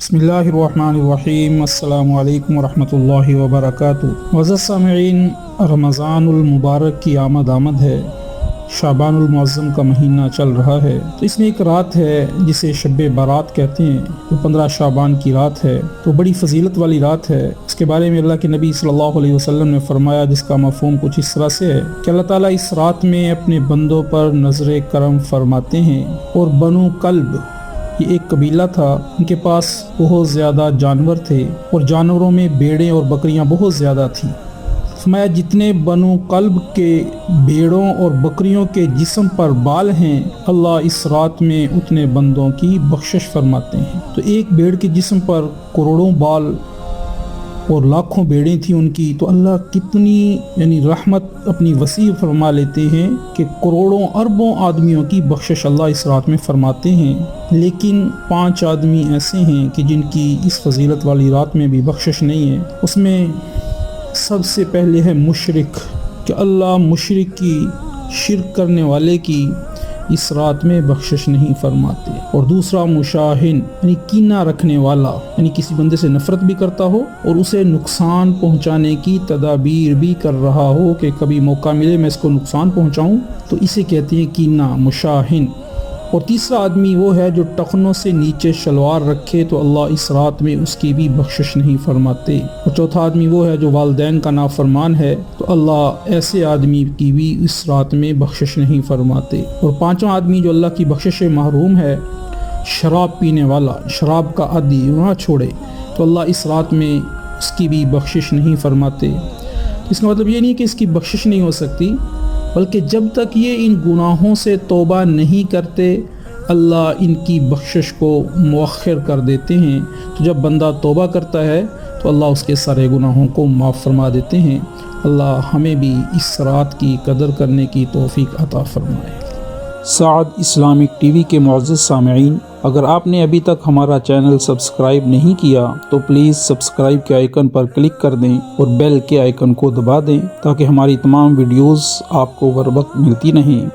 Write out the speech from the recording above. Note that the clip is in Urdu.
بسم اللہ الرحمن الرحیم۔ السلام علیکم ورحمۃ اللہ وبرکاتہ۔ معزز سامعین، رمضان المبارک کی آمد ہے۔ شعبان المعظم کا مہینہ چل رہا ہے، تو اس میں ایک رات ہے جسے شب برات کہتے ہیں، جو 15 شعبان کی رات ہے، تو بڑی فضیلت والی رات ہے۔ اس کے بارے میں اللہ کے نبی صلی اللہ علیہ وسلم نے فرمایا، جس کا مفہوم کچھ اس طرح سے ہے کہ اللہ تعالیٰ اس رات میں اپنے بندوں پر نظر کرم فرماتے ہیں۔ اور بنو کلب، یہ ایک قبیلہ تھا، ان کے پاس بہت زیادہ جانور تھے، اور جانوروں میں بھیڑیں اور بکریاں بہت زیادہ تھیں۔ فرمایا جتنے بنو کلب کے بھیڑوں اور بکریوں کے جسم پر بال ہیں، اللہ اس رات میں اتنے بندوں کی بخشش فرماتے ہیں۔ تو ایک بھیڑ کے جسم پر کروڑوں بال اور لاکھوں بھیڑیں تھیں ان کی، تو اللہ کتنی رحمت اپنی وسیع فرما لیتے ہیں کہ کروڑوں اربوں آدمیوں کی بخشش اللہ اس رات میں فرماتے ہیں۔ لیکن 5 آدمی ایسے ہیں کہ جن کی اس فضیلت والی رات میں بھی بخشش نہیں ہے۔ اس میں سب سے پہلے ہے مشرک، کہ اللہ مشرک کی، شرک کرنے والے کی اس رات میں بخشش نہیں فرماتے۔ اور دوسرا مشاہن، یعنی کینہ رکھنے والا، یعنی کسی بندے سے نفرت بھی کرتا ہو اور اسے نقصان پہنچانے کی تدابیر بھی کر رہا ہو کہ کبھی موقع ملے میں اس کو نقصان پہنچاؤں، تو اسے کہتے ہیں کینہ، مشاہن۔ اور تیسرا آدمی وہ ہے جو ٹخنوں سے نیچے شلوار رکھے، تو اللہ اس رات میں اس کی بھی بخشش نہیں فرماتے۔ اور چوتھا آدمی وہ ہے جو والدین کا نافرمان ہے، تو اللہ ایسے آدمی کی بھی اس رات میں بخشش نہیں فرماتے۔ اور پانچواں آدمی جو اللہ کی بخشش سے محروم ہے، شراب پینے والا، شراب کا عادی نہ چھوڑے، تو اللہ اس رات میں اس کی بھی بخشش نہیں فرماتے۔ اس کا مطلب یہ نہیں کہ اس کی بخشش نہیں ہو سکتی، بلکہ جب تک یہ ان گناہوں سے توبہ نہیں کرتے، اللہ ان کی بخشش کو مؤخر کر دیتے ہیں۔ تو جب بندہ توبہ کرتا ہے تو اللہ اس کے سارے گناہوں کو معاف فرما دیتے ہیں۔ اللہ ہمیں بھی اس رات کی قدر کرنے کی توفیق عطا فرمائے۔ سعد اسلامک ٹی وی کے معزز سامعین، اگر آپ نے ابھی تک ہمارا چینل سبسکرائب نہیں کیا تو پلیز سبسکرائب کے آئیکن پر کلک کر دیں اور بیل کے آئیکن کو دبا دیں، تاکہ ہماری تمام ویڈیوز آپ کو بر وقت ملتی رہیں۔